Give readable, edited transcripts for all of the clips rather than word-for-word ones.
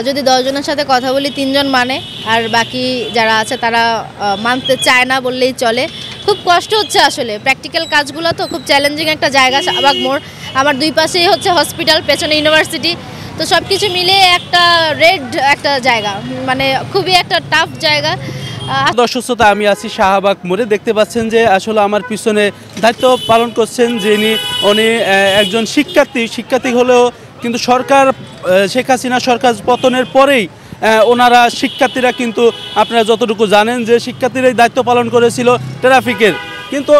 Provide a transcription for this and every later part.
যদি 10 জনের সাথে কথা বলি 3 জন মানে, আর বাকি যারা আছে তারা মানতে চায় না বললেই চলে। খুব কষ্ট হচ্ছে আসলে, প্র্যাকটিক্যাল কাজগুলো তো খুব চ্যালেঞ্জিং একটা জায়গা শাহবাগ মোড়। আমার দুই পাশেই হচ্ছে হসপিটাল, পেছনে ইউনিভার্সিটি, তো সব কিছু মিলে একটা রেড একটা জায়গা, মানে খুবই একটা টাফ জায়গা। দর্শক শ্রোতা, আমি আছি শাহবাগ মোড়ে। দেখতে পাচ্ছেন যে আসলে আমার পিছনে দায়িত্ব পালন করছেন যিনি, উনি একজন শিক্ষার্থী হলেও কিন্তু সরকার শেখ হাসিনা সরকার পতনের পরেই ওনারা শিক্ষার্থীরা কিন্তু আপনারা যতটুকু জানেন যে শিক্ষার্থীরাই দায়িত্ব পালন করেছিল ট্রাফিকের। কিন্তু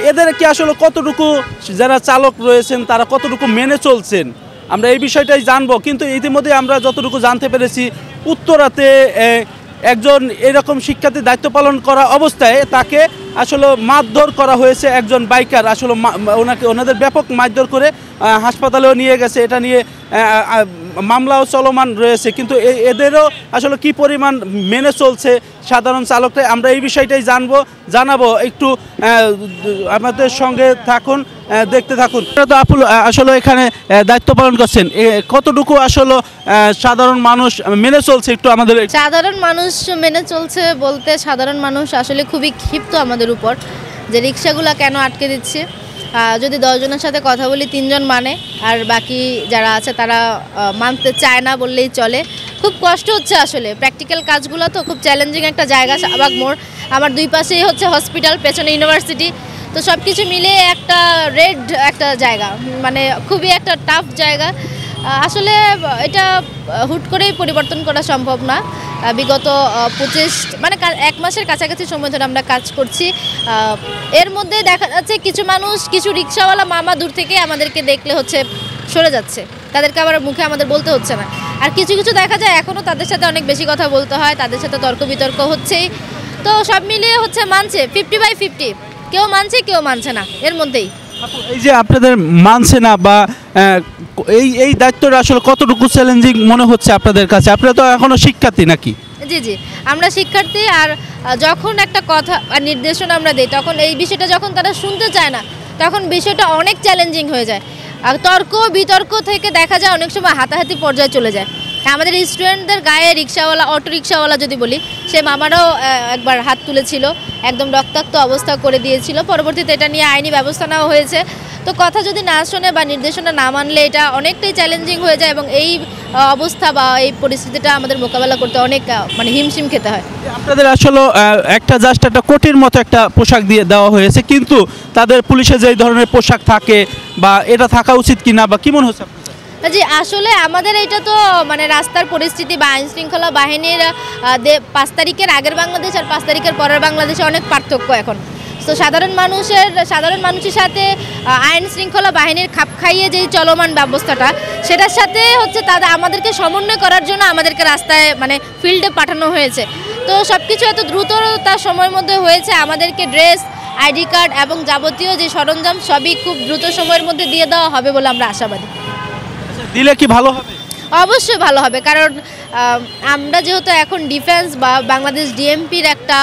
এদের কি আসলে কতটুকু যারা চালক রয়েছেন তারা কতটুকু মেনে চলছেন আমরা এই বিষয়টাই জানবো। কিন্তু ইতিমধ্যে আমরা যতটুকু জানতে পেরেছি, উত্তরাতে একজন এরকম শিক্ষার্থী দায়িত্ব পালন করা অবস্থায় তাকে আসলে মারধর করা হয়েছে। একজন বাইকার আসলে ওনাদের ব্যাপক মারধর করে হাসপাতালেও নিয়ে গেছে। এটা নিয়ে মামলাও চলমান রয়েছে। কিন্তু এদেরও আসলে কি পরিমাণ মেনে চলছে সাধারণ চালকরা, আমরা এই বিষয়টাই জানাবো। একটু আমাদের সঙ্গে থাকুন, দেখতে থাকুন। তো আসলে এখানে দায়িত্ব পালন করছেন, কতটুকু আসলে সাধারণ মানুষ মেনে চলছে একটু আমাদের? সাধারণ মানুষ মেনে চলছে বলতে, সাধারণ মানুষ আসলে খুবই ক্ষিপ্ত আমাদের উপর যে রিক্সাগুলো কেন আটকে দিচ্ছে। যদি 10 জনের সাথে কথা বলি 3 জন মানে, আর বাকি যারা আছে তারা মানতে চায় না বললেই চলে। খুব কষ্ট হচ্ছে আসলে, প্র্যাকটিক্যাল কাজগুলো তো খুব চ্যালেঞ্জিং একটা জায়গা শাহবাগ মোড়। আমার দুই পাশেই হচ্ছে হসপিটাল, পেছনে ইউনিভার্সিটি, তো সব কিছু মিলে একটা রেড একটা জায়গা, মানে খুবই একটা টাফ জায়গা। আসলে এটা হুট করেই পরিবর্তন করা সম্ভব না। বিগত 25 মানে 1 মাসের কাছাকাছি সময় ধরে আমরা কাজ করছি। এর মধ্যে দেখা যাচ্ছে কিছু মানুষ, কিছু রিক্সাওয়ালা মামা দূর থেকে আমাদেরকে দেখলে হচ্ছে সরে যাচ্ছে, তাদেরকে আবার মুখে আমাদের বলতে হচ্ছে না। আর কিছু কিছু দেখা যায় এখনও তাদের সাথে অনেক বেশি কথা বলতে হয়, তাদের সাথে তর্ক বিতর্ক হচ্ছেই। তো সব মিলিয়ে হচ্ছে মানছে 50/50, কেউ মানছে কেউ মানছে না, এর মধ্যেই। এই যে আপনাদের মানছে না বা এই দায়িত্বটা আসলে কতটুকু চ্যালেঞ্জিং মনে হচ্ছে আপনাদের কাছে? আপনারা তো এখনো শিক্ষার্থী নাকি? জি, আমরা শিক্ষার্থী। আর যখন একটা কথা আর নির্দেশনা আমরা দিই, তখন এই বিষয়টা যখন তারা শুনতে চায় না, তখন বিষয়টা অনেক চ্যালেঞ্জিং হয়ে যায়। আর তর্ক বিতর্ক থেকে দেখা যায় অনেক সময় হাতাহাতি পর্যায়ে চলে যায়। আমাদের স্টুডেন্টদের গায়ে রিক্সাওয়ালা, অটো রিক্সাওয়ালা যদি বলি, সে মামারাও একবার হাত তুলেছিল, একদম রক্তাক্ত অবস্থা করে দিয়েছিল। পরবর্তীতে এটা নিয়ে আইনি ব্যবস্থা নেওয়া হয়েছে। তো কথা যদি না শোনে বা নির্দেশনা না মানলে এটা অনেকটাই চ্যালেঞ্জিং হয়ে যায়, এবং এই অবস্থা বা এই পরিস্থিতিটা আমাদের মোকাবেলা করতে অনেক মানে হিমশিম খেতে হয়। আপনাদের আসলে একটা কোটির মতো একটা পোশাক দিয়ে দেওয়া হয়েছে, কিন্তু তাদের পুলিশের যে ধরনের পোশাক থাকে বা এটা থাকা উচিত কিনা বা কি মনে হচ্ছে? জি, আসলে আমাদের এটা তো মানে রাস্তার পরিস্থিতি বা আইন শৃঙ্খলা বাহিনীর 5 তারিখের আগের বাংলাদেশ আর 5 তারিখের পরের বাংলাদেশে অনেক পার্থক্য এখন। তো সাধারণ মানুষের সাথে আইন শৃঙ্খলা বাহিনীর খাপ খাইয়ে যেই চলমান ব্যবস্থাটা, সেটার সাথে হচ্ছে তাদের আমাদেরকে সমন্বয় করার জন্য আমাদেরকে রাস্তায় মানে ফিল্ডে পাঠানো হয়েছে। তো সব কিছু এত দ্রুততার সময়ের মধ্যে হয়েছে। আমাদেরকে ড্রেস, আইডি কার্ড এবং যাবতীয় যে সরঞ্জাম সবই খুব দ্রুত সময়ের মধ্যে দিয়ে দেওয়া হবে বলে আমরা আশাবাদী। দিলে কি ভালো হবে? অবশ্যই ভালো হবে, কারণ আমরা যেহেতু এখন ডিফেন্স বা বাংলাদেশ ডিএমপির একটা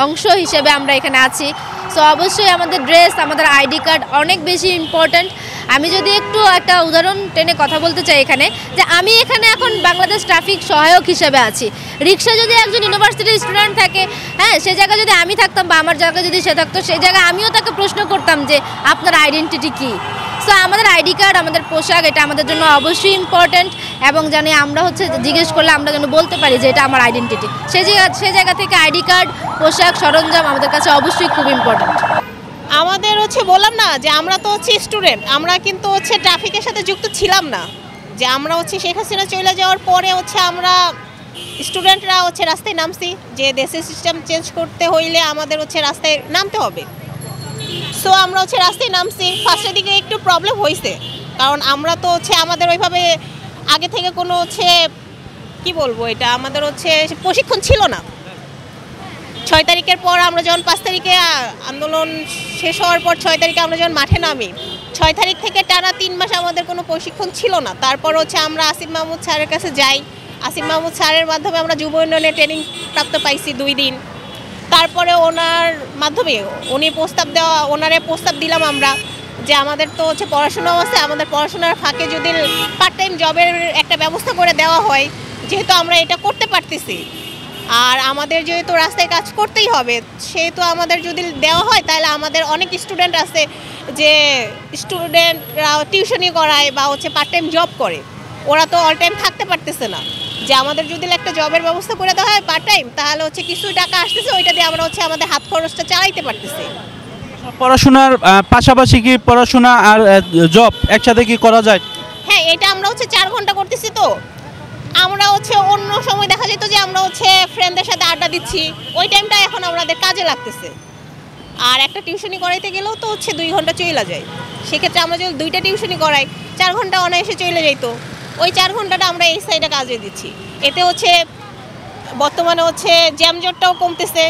অংশ হিসেবে আমরা এখানে আছি। সো অবশ্যই আমাদের ড্রেস, আমাদের আইডি কার্ড অনেক বেশি ইম্পর্ট্যান্ট। আমি যদি একটু একটা উদাহরণ টেনে কথা বলতে চাই এখানে, যে আমি এখানে এখন বাংলাদেশ ট্রাফিক সহায়ক হিসেবে আছি। রিক্সা যদি একজন ইউনিভার্সিটির স্টুডেন্ট থাকে, হ্যাঁ, সে জায়গায় যদি আমি থাকতাম বা আমার জায়গায় যদি সে থাকতো, সেই জায়গায় আমিও তাকে প্রশ্ন করতাম যে আপনার আইডেন্টিটি কী। সো আমাদের আইডি কার্ড, আমাদের পোশাক, এটা আমাদের জন্য অবশ্যই ইম্পর্ট্যান্ট, এবং জানি আমরা হচ্ছে জিজ্ঞেস করলে আমরা যেন বলতে পারি যে এটা আমার আইডেন্টিটি। সেই জায়গা থেকে আইডি কার্ড, পোশাক, সরঞ্জাম আমাদের কাছে অবশ্যই খুব ইম্পর্ট্যান্ট। আমাদের হচ্ছে বললাম না যে আমরা তো হচ্ছে স্টুডেন্ট, আমরা কিন্তু হচ্ছে ট্রাফিকের সাথে যুক্ত ছিলাম না। যে আমরা হচ্ছে শেখ হাসিনা চলে যাওয়ার পরে হচ্ছে আমরা স্টুডেন্টরা হচ্ছে রাস্তায় নামছি, যে দেশের সিস্টেম চেঞ্জ করতে হইলে আমাদের হচ্ছে রাস্তায় নামতে হবে। সো আমরা হচ্ছে রাস্তায় নামছি। ফার্স্টের দিকে একটু প্রবলেম হয়েছে, কারণ আমরা তো হচ্ছে আমাদের ওইভাবে আগে থেকে কোনো হচ্ছে কি বলবো, এটা আমাদের হচ্ছে প্রশিক্ষণ ছিল না। 6 তারিখের পর আমরা যখন 5 তারিখে আন্দোলন শেষ হওয়ার পর 6 তারিখে আমরা যখন মাঠে নামি, 6 তারিখ থেকে টানা 3 মাস আমাদের কোনো প্রশিক্ষণ ছিল না। তারপর হচ্ছে আমরা আসিফ মাহমুদ স্যারের কাছে যাই। আসিফ মাহমুদ স্যারের মাধ্যমে আমরা যুব উন্নয়নে ট্রেনিং প্রাপ্ত পাইছি 2 দিন। তারপরে ওনার মাধ্যমে ওনারে প্রস্তাব দিলাম আমরা যে আমাদের তো হচ্ছে পড়াশোনাও আছে, আমাদের পড়াশোনার ফাঁকে যদি পার্ট টাইম জবের একটা ব্যবস্থা করে দেওয়া হয়, যেহেতু আমরা এটা করতে পারতেছি আর আমাদের যেহেতু রাস্তায় কাজ করতেই হবে, সেহেতু আমাদের যদি দেওয়া হয় তাহলে আমাদের অনেক স্টুডেন্ট আছে যে স্টুডেন্টরা টিউশনি করায় বা হচ্ছে পার্ট টাইম জব করে, ওরা তো অল টাইম থাকতে পারতেছে না। যে আমাদের যদি একটা জবের ব্যবস্থা করে দেওয়া হয় পার্ট টাইম, তাহলে হচ্ছে কিছু টাকা আসতেছে, ওইটা দিয়ে আমরা হচ্ছে আমাদের হাত খরচটা চালাইতে পারতেছি। পড়াশোনার পাশাপাশি কি পড়াশোনা আর জব একসাথে কি করা যায়? হ্যাঁ, এটা আমরা হচ্ছে 4 ঘন্টা করতেছি, তো আমরা হচ্ছে অন্য সময় দেখা যেত যে আমরা হচ্ছে ফ্রেন্ডদের সাথে আড্ডা দিচ্ছি, ওই টাইমটা এখন আমাদের কাজে লাগতেছে। আর একটা টিউশনি করাইতে গেলেও তো হচ্ছে 2 ঘন্টা চলে যায়, সেক্ষেত্রে আমরা যদি 2টা টিউশনি করাই 4 ঘন্টা অনায়াসে চলে যাইতো। ওই 4 ঘন্টাটা আমরা এই সাইডে কাজে দিচ্ছি, এতে হচ্ছে বর্তমানে হচ্ছে জ্যামজটটাও কমতেছে।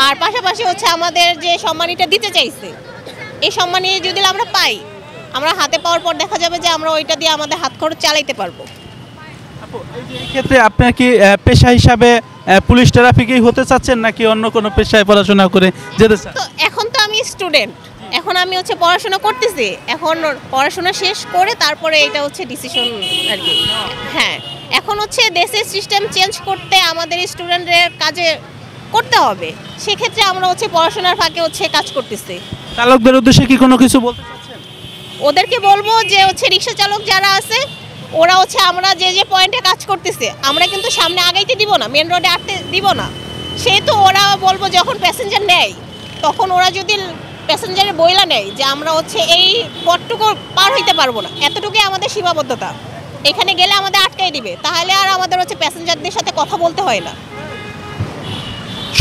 আর পাশাপাশি হচ্ছে আমাদের যে সম্মানীটা দিতে চাইছে, এই সম্মানী যদি আমরা পাই, আমরা হাতে পাওয়ার পর দেখা যাবে যে আমরা ওইটা দিয়ে আমাদের হাত খরচ চালাইতে পারবো। এই ক্ষেত্রে আপনার কি পেশা হিসাবে পুলিশ ট্রাফিকেই হতে চাচ্ছেন নাকি অন্য কোনো পেশায় পড়াশোনা করে যেতে চান? তো এখন তো আমি স্টুডেন্ট, এখন আমি হচ্ছে পড়াশোনা করতেছি, এখন পড়াশোনা শেষ করে তারপরে এটা হচ্ছে ডিসিশন আর কি। হ্যাঁ, এখন হচ্ছে দেশের সিস্টেম চেঞ্জ করতে আমাদের স্টুডেন্টদের কাজে করতে হবে, সেক্ষেত্রে আমরা হচ্ছে পড়াশোনার ফাঁকে হচ্ছে কাজ করতেছি। চালকদের উদ্দেশ্যে কি কোনো কিছু বলতে চাচ্ছেন? ওদেরকে বলবো যে হচ্ছে রিক্সা চালক যারা আছে, ওরা হচ্ছে আমরা যে যে পয়েন্টে কাজ করতেছে, আমরা কিন্তু সামনে আগাইতে দিব না, মেন রোডে আটতে দিব না। সেহেতু ওরা বলবো যখন প্যাসেঞ্জার নেয়, তখন ওরা যদি প্যাসেঞ্জারের বইলা নেয় যে আমরা হচ্ছে এই পথটুকু পার হইতে পারবো না, এতটুকুই আমাদের সীমাবদ্ধতা, এখানে গেলে আমাদের আটকাই দিবে, তাহলে আর আমাদের হচ্ছে প্যাসেঞ্জারদের সাথে কথা বলতে হয় না।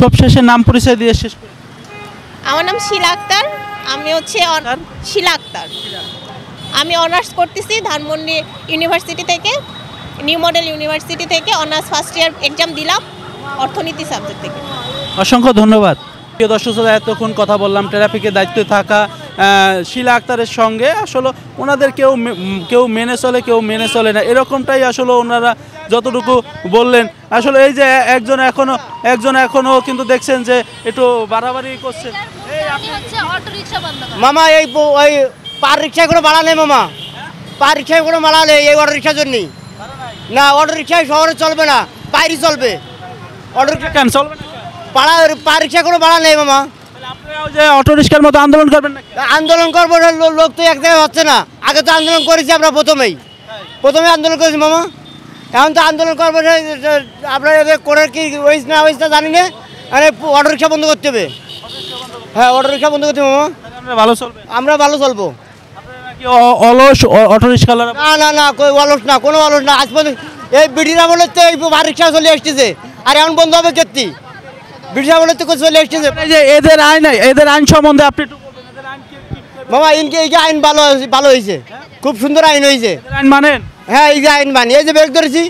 সবশেষে নাম পরিচয় দিয়ে শেষ করি। আমার নাম শিলা আক্তার, আমি হচ্ছে শিলা আক্তার, আমি অনার্স করতেছি ধানমন্ডি ইউনিভার্সিটি থেকে, নিউ মডেল ইউনিভার্সিটি থেকে অনার্স ফার্স্ট ইয়ার এক্সাম দিলাম অর্থনীতি সাবজেক্ট থেকে। অসংখ্য ধন্যবাদ। প্রিয় দর্শক শ্রোতা, এতক্ষণ কথা বললাম ট্রাফিকের দায়িত্বে থাকা শিলা আক্তারের সঙ্গে। আসলে ওনাদের কেউ মেনে চলে, কেউ মেনে চলে না, এরকমটাই আসলে ওনারা যতটুকু বললেন। আসলে এই যে একজন এখনো কিন্তু দেখছেন যে একটু বাড়াবাড়ি করছেন। মামা ওই পার রিক্সায় কোনো ভাড়া নেই মামা, পার রিক্সায় কোনো ভাড়া নেই এই অটো রিক্সার জন্যই। না, অটো রিক্সায় শহরে চলবে না, বাইরে চলবে। অটো রিক্সা কেন চলবে না? পার রিক্সায় কোনো ভাড়া নেই মামা। আপনারাও যে অটো রিক্সার মতো আন্দোলন করবেন না? আন্দোলন করবো না, লোক তো এক জায়গায় হচ্ছে না। আগে তো আন্দোলন করেছি আমরা, প্রথমে আন্দোলন করেছি মামা। এখন তো আন্দোলন করবো না, আপনার এদের করে কি হয়েছে না হয়েছে জানি না, মানে অটো রিক্সা বন্ধ করতে হবে। হ্যাঁ, অটো রিক্সা বন্ধ করতে হবে মামা, ভালো চলবে, আমরা ভালো চলবো। অলস অটো রিক্সাওয়ালারা? না না না, কই অলস না, কোনো অলস না। আজ পর্যন্ত এই ব্রিটিশ আমলের তো এই ভার রিক্সা চলে আসতেছে, আর এখন বন্ধ হবে কেত্তি? ব্রিটিশ আমলের তো চলে আসতেছে। এই যে এদের আইন সম্বন্ধে আপনি একটু বলবেন, এদের আইন মামা এই যে আইন ভালো হয়েছে, খুব সুন্দর আইন হয়েছে। আইন মানেন? হ্যাঁ, এই যে আইন মানি, এই যে ব্রেক ধরেছি,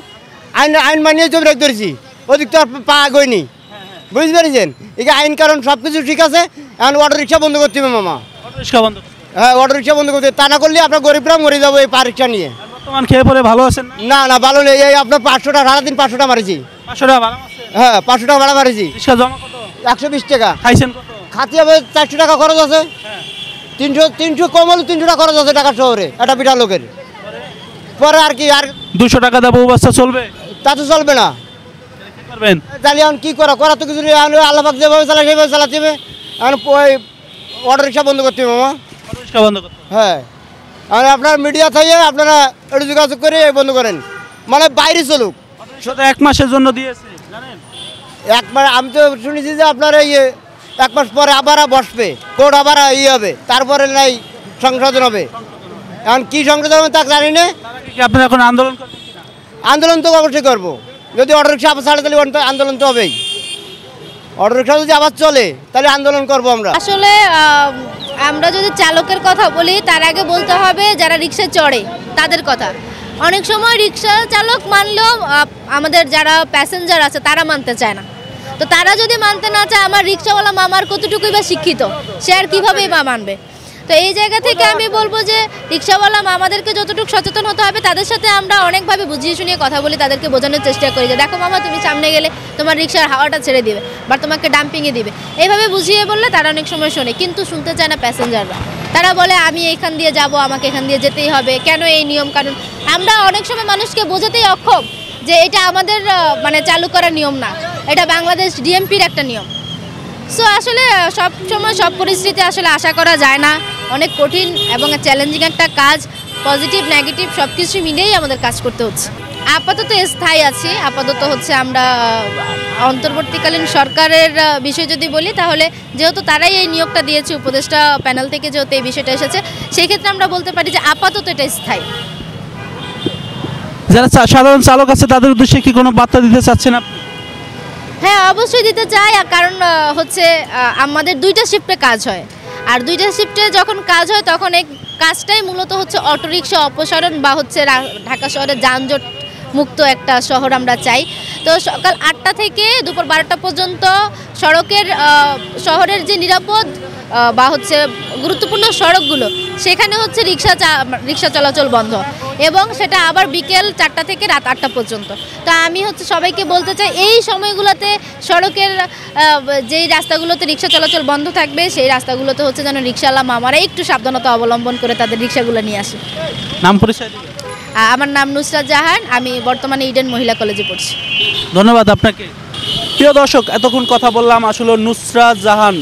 আইন মানিয়ে তো ব্রেক ধরেছি, ওদিক তো আর পা গইনি, বুঝতে পেরেছেন? এই যে আইন কারণ সব কিছু ঠিক আছে, এখন অটো রিক্সা বন্ধ করতে হবে মামা। অটো রিক্সা বন্ধ? হ্যাঁ, অটো রিক্সা বন্ধ করতে, তা না করলে আপনার গরিবরা মরে যাবো এই পা রিক্সা নিয়ে। বর্তমান খেয়ে পরে ভালো আছেন? না না, ভালো নেই। এই আপনার 500 টাকা, সারাদিন 500 টাকা মারিছি। 500 টাকা ভাড়া আছে? হ্যাঁ, 500 টাকা ভাড়া মারিছি। রিক্সা জমা কত? 120 টাকা। খাইছেন কত? খাতি হবে 400 টাকা খরচ আছে। 300 কম হলে 300 টাকা খরচ আছে ঢাকা শহরে একটা বিটা লোকের। পরে আর কি, আর 200 টাকা দেবো অবস্থা চলবে? তা তো চলবে না। করবেন তাহলে এখন কি করা তো কিছু নেই। আল্লাহ পাক যেভাবে চালায় সেভাবে চালাতে হবে। এখন ওই অটো রিক্সা বন্ধ করতে হবে মামা। অটো রিক্সা বন্ধ করতে? হ্যাঁ, আর আপনার মিডিয়া থেকে আপনারা একটু যোগাযোগ করে বন্ধ করেন, মানে বাইরে চলুক। সেটা 1 মাসের জন্য দিয়েছে জানেন? একবার আমি তো শুনেছি যে আপনার এই 1 মাস পরে আবার বসবে কোর্ট, আবার হবে, তারপরে নাই সংশোধন হবে। এখন কি সংশোধন হবে তা জানি না। কি আপনারা এখন আন্দোলন করবেন কিনা? আন্দোলন তো অবশ্যই করবো, যদি অটো রিক্সা আবার ছাড়ে তাহলে আন্দোলন তো হবেই। অটো রিক্সা যদি আবার চলে তাহলে আন্দোলন করবো আমরা। আসলে আমরা যদি চালকের কথা বলি, তার আগে বলতে হবে যারা রিক্সা চড়ে তাদের কথা। অনেক সময় রিক্সা চালক মানলেও আমাদের যারা প্যাসেঞ্জার আছে তারা মানতে চায় না। তো তারা যদি মানতে না চায়, আমার রিক্সাওয়ালা মামার কতটুকুই বা শিক্ষিত, সে আর কীভাবেই বা মানবে? তো এই জায়গা থেকে আমি বলবো যে রিক্সাওয়ালা আমাদেরকে যতটুকু সচেতন হতে হবে, তাদের সাথে আমরা অনেকভাবে বুঝিয়ে শুনিয়ে কথা বলি, তাদেরকে বোঝানোর চেষ্টা করি যে দেখো মামা, তুমি সামনে গেলে তোমার রিক্সার হাওয়াটা ছেড়ে দিবে বা তোমাকে ডাম্পিংয়ে দিবে, এইভাবে বুঝিয়ে বললে তারা অনেক সময় শোনে, কিন্তু শুনতে চায় না প্যাসেঞ্জাররা। তারা বলে আমি এইখান দিয়ে যাব, আমাকে এখান দিয়ে যেতেই হবে, কেন এই নিয়ম কানুন। আমরা অনেক সময় মানুষকে বোঝাতেই অক্ষম যে এটা আমাদের মানে চালু করার নিয়ম না, এটা বাংলাদেশ ডিএমপির একটা নিয়ম। সো আসলে সব সময় সব পরিস্থিতি আসলে আশা করা যায় না, অনেক কঠিন এবং চ্যালেঞ্জিং একটা কাজ, পজিটিভ নেগেটিভ সব কিছু মিলেই আমাদের কাজ করতে হচ্ছে। আপাতত স্থায়ী আছি, আপাতত হচ্ছে আমরা অন্তর্বর্তীকালীন সরকারের বিষয় যদি বলি, তাহলে যেহেতু তারাই এই নিয়োগটা দিয়েছে, উপদেষ্টা প্যানেল থেকে যেহেতু এই বিষয়টা এসেছে, সেই ক্ষেত্রে আমরা বলতে পারি যে আপাতত এটা স্থায়ী। যারা সাধারণ চালক আছে তাদের উদ্দেশ্যে কি কোনো বার্তা দিতে চাচ্ছেন আপনি? হ্যাঁ, অবশ্যই দিতে চাই, কারণ হচ্ছে আমাদের 2টা শিফটে কাজ হয়, আর 2টা শিফটে যখন কাজ হয় তখন এই কাজটাই মূলত হচ্ছে অটোরিকশা অপসারণ বা হচ্ছে ঢাকা শহরের যানজট মুক্ত একটা শহর আমরা চাই। তো সকাল 8টা থেকে দুপুর 12টা পর্যন্ত শহরের যে নিরাপদ বা হচ্ছে গুরুত্বপূর্ণ সড়কগুলো, সেখানে হচ্ছে রিক্সা চলাচল বন্ধ, এবং সেটা আবার বিকেল 4টা থেকে রাত 8টা পর্যন্ত। তো আমি হচ্ছে সবাইকে বলতে চাই, এই সময়গুলোতে সড়কের যেই রাস্তাগুলোতে রিক্সা চলাচল বন্ধ থাকবে, সেই রাস্তাগুলোতে হচ্ছে যেন রিক্সাওয়ালা মামারা একটু সাবধানতা অবলম্বন করে তাদের রিক্সাগুলো নিয়ে আসে। নাম পরিচয় দিবেন? আমার নাম নুসরাত জাহান, আমি বর্তমানে ইডেন মহিলা কলেজে পড়ছি। ধন্যবাদ আপনাকে। প্রিয় দর্শক, এতক্ষণ কথা বললাম আসলে নুসরাত জাহান,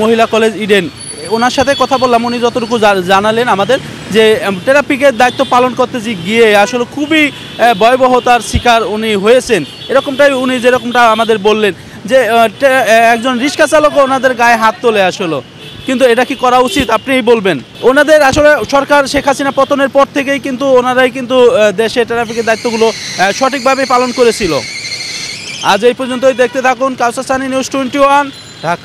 মহিলা কলেজ ইডেন, ওনার সাথে কথা বললাম। উনি যতটুকু জানালেন আমাদের যে ট্রাফিকের দায়িত্ব পালন করতে গিয়ে আসলে খুবই ভয়াবহতার শিকার উনি হয়েছেন, এরকমটাই উনি যেরকমটা আমাদের বললেন যে একজন রিক্সা চালকও ওনাদের গায়ে হাত তোলে আসলে। কিন্তু এটা কি করা উচিত আপনিই বলবেন। ওনাদের আসলে সরকার শেখ হাসিনা পতনের পর থেকেই কিন্তু ওনারাই কিন্তু দেশে ট্রাফিকের দায়িত্বগুলো সঠিকভাবে পালন করেছিল। আজ এই পর্যন্তই, দেখতে থাকুন কাউসার সানি নিউজ 21 ঢাকা।